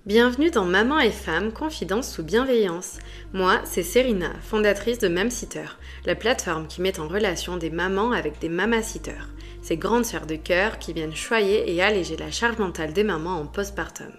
Bienvenue dans Maman et Femme, confidence sous bienveillance. Moi, c'est Serena, fondatrice de Mamsitter, la plateforme qui met en relation des mamans avec des mamassitters, ces grandes sœurs de cœur qui viennent choyer et alléger la charge mentale des mamans en postpartum.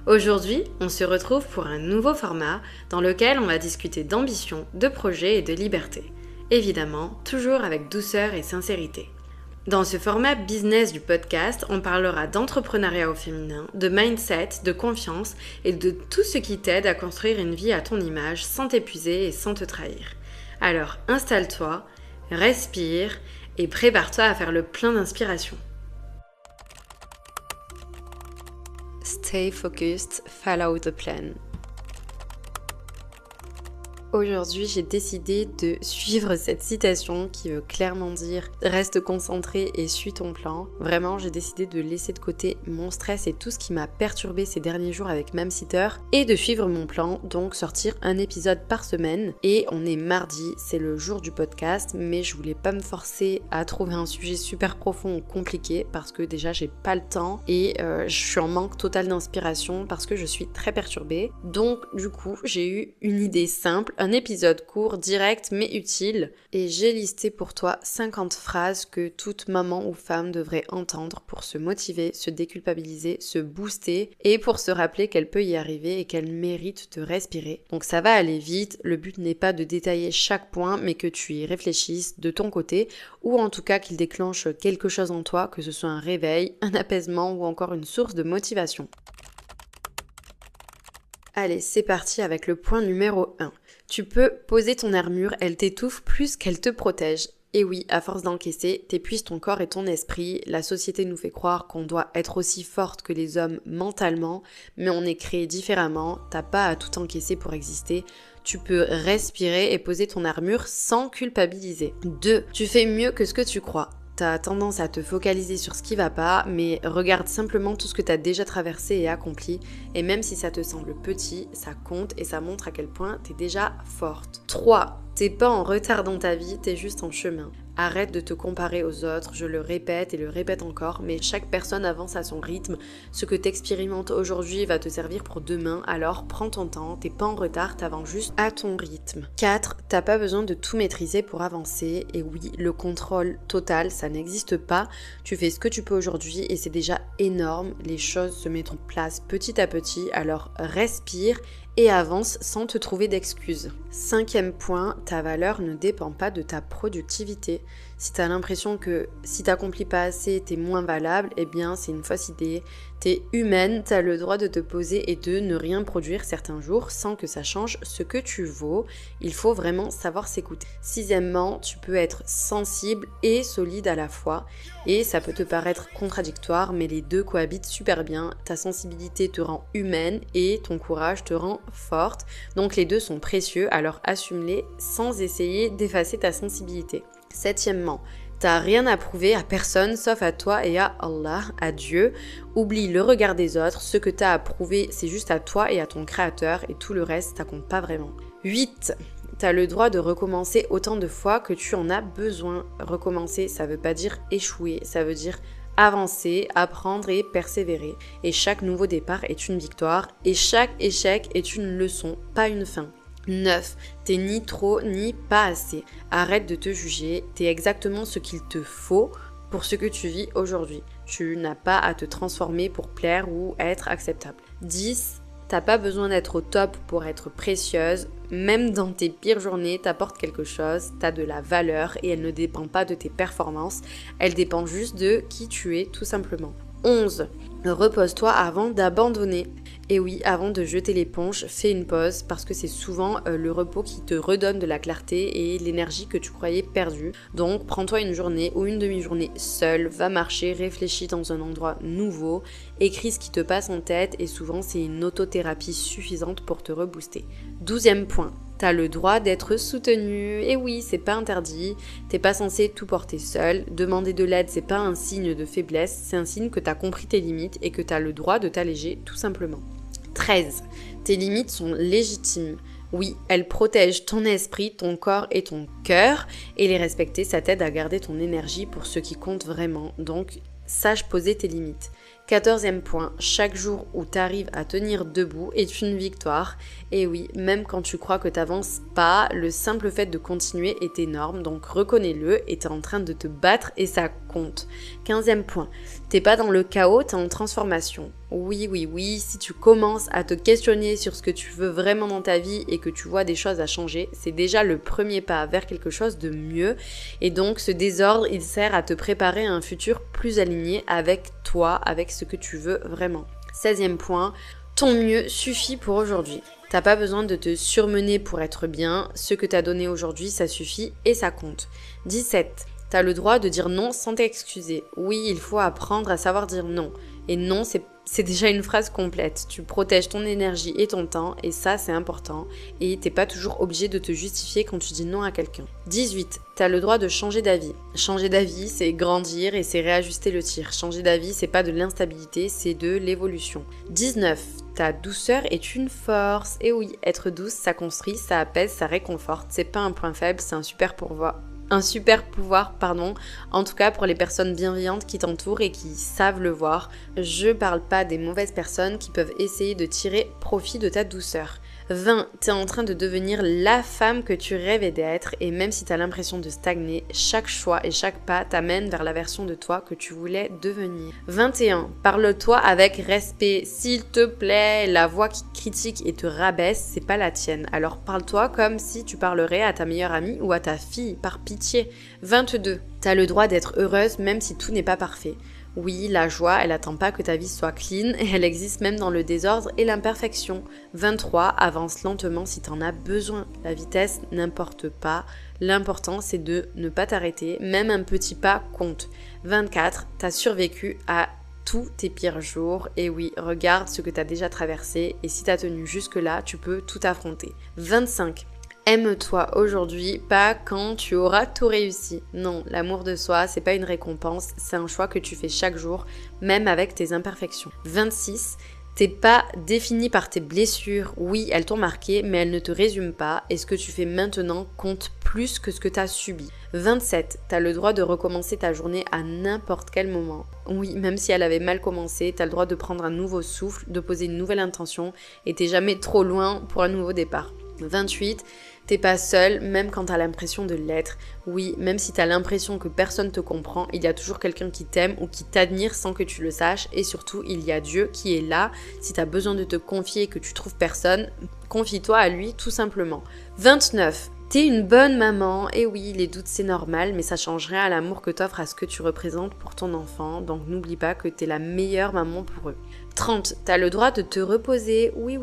Aujourd'hui, on se retrouve pour un nouveau format dans lequel on va discuter d'ambition, de projets et de liberté. Évidemment, toujours avec douceur et sincérité. Dans ce format business du podcast, on parlera d'entrepreneuriat au féminin, de mindset, de confiance et de tout ce qui t'aide à construire une vie à ton image sans t'épuiser et sans te trahir. Alors installe-toi, respire et prépare-toi à faire le plein d'inspiration. Stay focused, follow the plan. Aujourd'hui, j'ai décidé de suivre cette citation qui veut clairement dire « Reste concentré et suis ton plan ». Vraiment, j'ai décidé de laisser de côté mon stress et tout ce qui m'a perturbé ces derniers jours avec Mamsitter et de suivre mon plan, donc sortir un épisode par semaine. Et on est mardi, c'est le jour du podcast, mais je voulais pas me forcer à trouver un sujet super profond ou compliqué parce que déjà j'ai pas le temps et je suis en manque total d'inspiration parce que je suis très perturbée. Donc du coup, j'ai eu une idée simple, un épisode court, direct mais utile, et j'ai listé pour toi 50 phrases que toute maman ou femme devrait entendre pour se motiver, se déculpabiliser, se booster et pour se rappeler qu'elle peut y arriver et qu'elle mérite de respirer. Donc ça va aller vite, le but n'est pas de détailler chaque point mais que tu y réfléchisses de ton côté ou en tout cas qu'il déclenche quelque chose en toi, que ce soit un réveil, un apaisement ou encore une source de motivation. Allez, c'est parti avec le point numéro 1. Tu peux poser ton armure, elle t'étouffe plus qu'elle te protège. Et oui, à force d'encaisser, t'épuises ton corps et ton esprit. La société nous fait croire qu'on doit être aussi forte que les hommes mentalement, mais on est créé différemment, t'as pas à tout encaisser pour exister. Tu peux respirer et poser ton armure sans culpabiliser. 2. Tu fais mieux que ce que tu crois. T'as tendance à te focaliser sur ce qui va pas, mais regarde simplement tout ce que t'as déjà traversé et accompli, et même si ça te semble petit, ça compte et ça montre à quel point t'es déjà forte. 3. T'es pas en retard dans ta vie, t'es juste en chemin. Arrête de te comparer aux autres, je le répète et le répète encore, mais chaque personne avance à son rythme. Ce que t'expérimentes aujourd'hui va te servir pour demain, alors prends ton temps, t'es pas en retard, t'avances juste à ton rythme. 4. T'as pas besoin de tout maîtriser pour avancer, et oui, le contrôle total, ça n'existe pas. Tu fais ce que tu peux aujourd'hui et c'est déjà énorme, les choses se mettent en place petit à petit, alors respire et avance sans te trouver d'excuses. 5e point, ta valeur ne dépend pas de ta productivité. Si t'as l'impression que si t'accomplis pas assez, t'es moins valable, eh bien c'est une fausse idée. T'es humaine, t'as le droit de te poser et de ne rien produire certains jours sans que ça change ce que tu vaux. Il faut vraiment savoir s'écouter. 6e, tu peux être sensible et solide à la fois. Et ça peut te paraître contradictoire, mais les deux cohabitent super bien. Ta sensibilité te rend humaine et ton courage te rend forte. Donc les deux sont précieux, alors assume-les sans essayer d'effacer ta sensibilité. 7e, t'as rien à prouver à personne sauf à toi et à Allah, à Dieu. Oublie le regard des autres, ce que t'as à prouver c'est juste à toi et à ton créateur et tout le reste ça compte pas vraiment. 8. T'as le droit de recommencer autant de fois que tu en as besoin. Recommencer, ça veut pas dire échouer, ça veut dire avancer, apprendre et persévérer. Et chaque nouveau départ est une victoire et chaque échec est une leçon, pas une fin. 9. T'es ni trop ni pas assez. Arrête de te juger, t'es exactement ce qu'il te faut pour ce que tu vis aujourd'hui. Tu n'as pas à te transformer pour plaire ou être acceptable. 10. T'as pas besoin d'être au top pour être précieuse. Même dans tes pires journées, t'apportes quelque chose, t'as de la valeur et elle ne dépend pas de tes performances. Elle dépend juste de qui tu es tout simplement. 11. Repose-toi avant d'abandonner. Et oui, avant de jeter l'éponge, fais une pause parce que c'est souvent le repos qui te redonne de la clarté et l'énergie que tu croyais perdue. Donc prends-toi une journée ou une demi-journée seule, va marcher, réfléchis dans un endroit nouveau, écris ce qui te passe en tête et souvent c'est une autothérapie suffisante pour te rebooster. 12e point. T'as le droit d'être soutenu, et oui, c'est pas interdit, t'es pas censé tout porter seul, demander de l'aide c'est pas un signe de faiblesse, c'est un signe que t'as compris tes limites et que t'as le droit de t'alléger tout simplement. 13. Tes limites sont légitimes. Oui, elles protègent ton esprit, ton corps et ton cœur, et les respecter, ça t'aide à garder ton énergie pour ce qui compte vraiment, donc sache poser tes limites. 14e point, chaque jour où tu arrives à tenir debout est une victoire. Et oui, même quand tu crois que t'avances pas, le simple fait de continuer est énorme, donc reconnais-le et t'es en train de te battre et ça compte. 15e point, t'es pas dans le chaos, t'es en transformation. Oui, si tu commences à te questionner sur ce que tu veux vraiment dans ta vie et que tu vois des choses à changer, c'est déjà le premier pas vers quelque chose de mieux. Et donc ce désordre, il sert à te préparer à un futur plus aligné avec toi, avec ce que tu veux vraiment. 16e point, ton mieux suffit pour aujourd'hui. T'as pas besoin de te surmener pour être bien, ce que t'as donné aujourd'hui, ça suffit et ça compte. 17. T'as le droit de dire non sans t'excuser. Oui, il faut apprendre à savoir dire non. Et non, c'est déjà une phrase complète. Tu protèges ton énergie et ton temps, et ça, c'est important. Et t'es pas toujours obligé de te justifier quand tu dis non à quelqu'un. 18. T'as le droit de changer d'avis. Changer d'avis, c'est grandir et c'est réajuster le tir. Changer d'avis, c'est pas de l'instabilité, c'est de l'évolution. 19. Ta douceur est une force. Et oui, être douce, ça construit, ça apaise, ça réconforte. C'est pas un point faible, c'est un super pouvoir. En tout cas pour les personnes bienveillantes qui t'entourent et qui savent le voir. Je parle pas des mauvaises personnes qui peuvent essayer de tirer profit de ta douceur. 20. T'es en train de devenir la femme que tu rêvais d'être et même si t'as l'impression de stagner, chaque choix et chaque pas t'amène vers la version de toi que tu voulais devenir. 21. Parle-toi avec respect, s'il te plaît. La voix qui critique et te rabaisse, c'est pas la tienne. Alors parle-toi comme si tu parlerais à ta meilleure amie ou à ta fille, par pitié. 22. T'as le droit d'être heureuse même si tout n'est pas parfait. Oui, la joie, elle attend pas que ta vie soit clean et elle existe même dans le désordre et l'imperfection. 23. Avance lentement si t'en as besoin. La vitesse n'importe pas. L'important, c'est de ne pas t'arrêter. Même un petit pas compte. 24. T'as survécu à tous tes pires jours. Et oui, regarde ce que t'as déjà traversé et si t'as tenu jusque-là, tu peux tout affronter. 25. Aime-toi aujourd'hui, pas quand tu auras tout réussi. Non, l'amour de soi, c'est pas une récompense, c'est un choix que tu fais chaque jour, même avec tes imperfections. 26. T'es pas défini par tes blessures. Oui, elles t'ont marqué, mais elles ne te résument pas et ce que tu fais maintenant compte plus que ce que t'as subi. 27. T'as le droit de recommencer ta journée à n'importe quel moment. Oui, même si elle avait mal commencé, t'as le droit de prendre un nouveau souffle, de poser une nouvelle intention et t'es jamais trop loin pour un nouveau départ. 28. T'es pas seul, même quand t'as l'impression de l'être. Oui, même si t'as l'impression que personne te comprend, il y a toujours quelqu'un qui t'aime ou qui t'admire sans que tu le saches. Et surtout, il y a Dieu qui est là. Si t'as besoin de te confier et que tu trouves personne, confie-toi à lui tout simplement. 29. T'es une bonne maman, et oui, les doutes c'est normal, mais ça change rien à l'amour que t'offres à ce que tu représentes pour ton enfant, donc n'oublie pas que t'es la meilleure maman pour eux. 30. T'as le droit de te reposer, oui,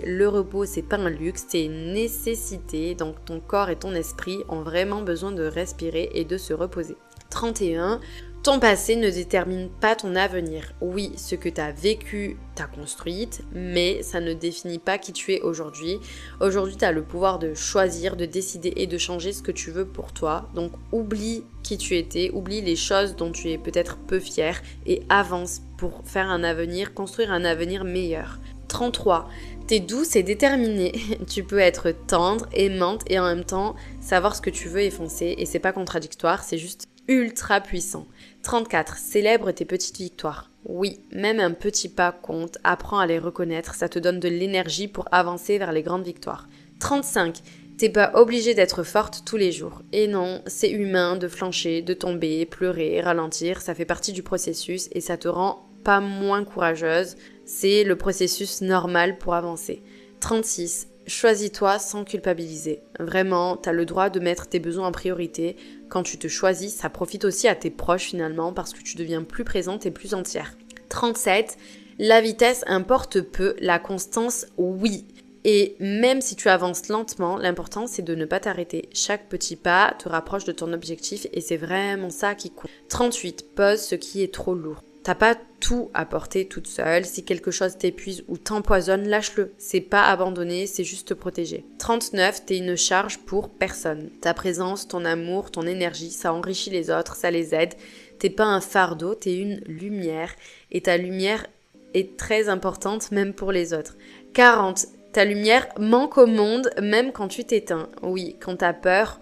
le repos c'est pas un luxe, c'est une nécessité, donc ton corps et ton esprit ont vraiment besoin de respirer et de se reposer. 31. Ton passé ne détermine pas ton avenir. Oui, ce que tu as vécu, t'as construite, mais ça ne définit pas qui tu es aujourd'hui. Aujourd'hui, tu as le pouvoir de choisir, de décider et de changer ce que tu veux pour toi. Donc, oublie qui tu étais, oublie les choses dont tu es peut-être peu fier et avance pour faire un avenir, construire un avenir meilleur. 33. T'es douce et déterminée. Tu peux être tendre, aimante et en même temps savoir ce que tu veux et foncer. Et c'est pas contradictoire, c'est juste ultra puissant. 34. Célèbre tes petites victoires. Oui, même un petit pas compte, apprends à les reconnaître, ça te donne de l'énergie pour avancer vers les grandes victoires. 35. T'es pas obligée d'être forte tous les jours. Et non, c'est humain de flancher, de tomber, pleurer, ralentir, ça fait partie du processus et ça te rend pas moins courageuse. C'est le processus normal pour avancer. 36. Choisis-toi sans culpabiliser. Vraiment, t'as le droit de mettre tes besoins en priorité. Quand tu te choisis, ça profite aussi à tes proches finalement parce que tu deviens plus présente et plus entière. 37. La vitesse importe peu, la constance, oui. Et même si tu avances lentement, l'important c'est de ne pas t'arrêter. Chaque petit pas te rapproche de ton objectif et c'est vraiment ça qui compte. 38. Pose ce qui est trop lourd. T'as pas tout à porter toute seule. Si quelque chose t'épuise ou t'empoisonne, lâche-le. C'est pas abandonner, c'est juste te protéger. 39. T'es une charge pour personne. Ta présence, ton amour, ton énergie, ça enrichit les autres, ça les aide. T'es pas un fardeau, t'es une lumière. Et ta lumière est très importante même pour les autres. 40. Ta lumière manque au monde même quand tu t'éteins. Oui, quand t'as peur,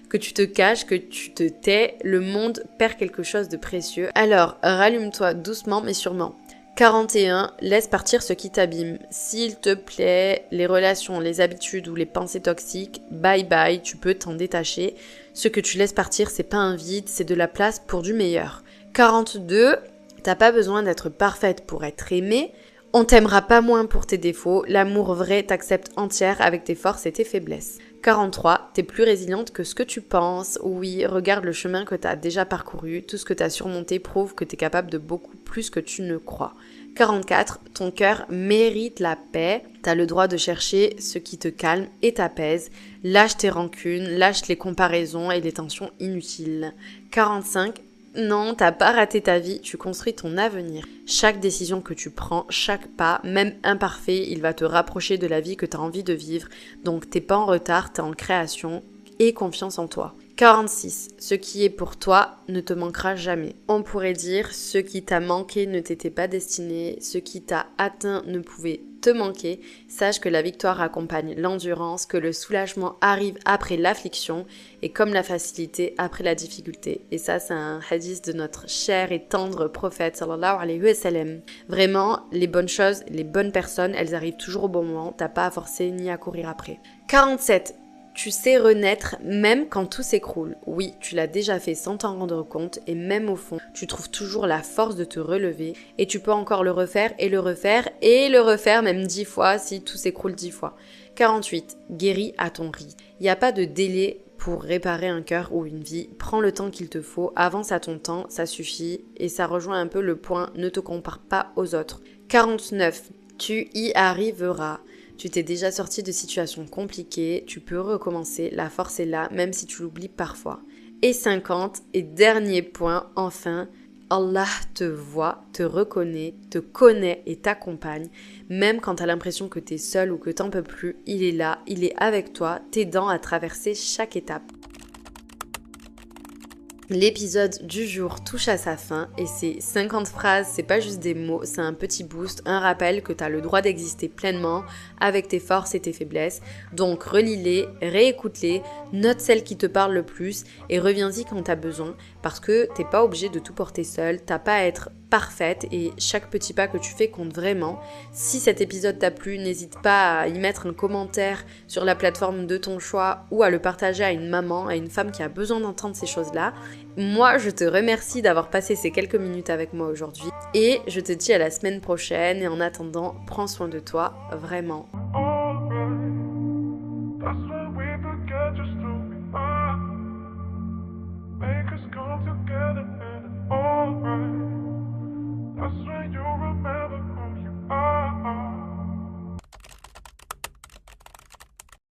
que tu te caches, que tu te tais, le monde perd quelque chose de précieux. Alors, rallume-toi doucement mais sûrement. 41, laisse partir ce qui t'abîme. S'il te plaît, les relations, les habitudes ou les pensées toxiques, bye bye, tu peux t'en détacher. Ce que tu laisses partir, c'est pas un vide, c'est de la place pour du meilleur. 42, t'as pas besoin d'être parfaite pour être aimée. On t'aimera pas moins pour tes défauts. L'amour vrai t'accepte entière avec tes forces et tes faiblesses. 43, t'es plus résiliente que ce que tu penses. Oui, regarde le chemin que t'as déjà parcouru. Tout ce que t'as surmonté prouve que t'es capable de beaucoup plus que tu ne crois. 44, ton cœur mérite la paix. T'as le droit de chercher ce qui te calme et t'apaise. Lâche tes rancunes, lâche les comparaisons et les tensions inutiles. 45, non, t'as pas raté ta vie, tu construis ton avenir. Chaque décision que tu prends, chaque pas, même imparfait, il va te rapprocher de la vie que t'as envie de vivre. Donc t'es pas en retard, t'es en création. Et confiance en toi. 46. Ce qui est pour toi ne te manquera jamais. On pourrait dire ce qui t'a manqué ne t'était pas destiné, ce qui t'a atteint ne pouvait te manquer. Sache que la victoire accompagne l'endurance, que le soulagement arrive après l'affliction et comme la facilité après la difficulté. Et ça, c'est un hadith de notre cher et tendre prophète sallallahu alayhi wa sallam. Vraiment, les bonnes choses, les bonnes personnes, elles arrivent toujours au bon moment. T'as pas à forcer ni à courir après. 47. Tu sais renaître même quand tout s'écroule. Oui, tu l'as déjà fait sans t'en rendre compte et même au fond, tu trouves toujours la force de te relever et tu peux encore le refaire et le refaire et le refaire même 10 fois si tout s'écroule 10 fois. 48. Guéris à ton rythme. Il n'y a pas de délai pour réparer un cœur ou une vie. Prends le temps qu'il te faut, avance à ton temps, ça suffit et ça rejoint un peu le point ne te compare pas aux autres. 49. Tu y arriveras. Tu t'es déjà sorti de situations compliquées, tu peux recommencer, la force est là, même si tu l'oublies parfois. Et 50, et dernier point, enfin, Allah te voit, te reconnaît, te connaît et t'accompagne. Même quand t'as l'impression que t'es seul ou que t'en peux plus, il est là, il est avec toi, t'aidant à traverser chaque étape. L'épisode du jour touche à sa fin et ces 50 phrases, c'est pas juste des mots, c'est un petit boost, un rappel que t'as le droit d'exister pleinement avec tes forces et tes faiblesses. Donc relis-les, réécoute-les, note celles qui te parlent le plus et reviens-y quand t'as besoin parce que t'es pas obligé de tout porter seul, t'as pas à être parfaite et chaque petit pas que tu fais compte vraiment. Si cet épisode t'a plu, n'hésite pas à y mettre un commentaire sur la plateforme de ton choix ou à le partager à une maman, à une femme qui a besoin d'entendre ces choses-là. Moi, je te remercie d'avoir passé ces quelques minutes avec moi aujourd'hui et je te dis à la semaine prochaine et en attendant, prends soin de toi, vraiment. That's when you remember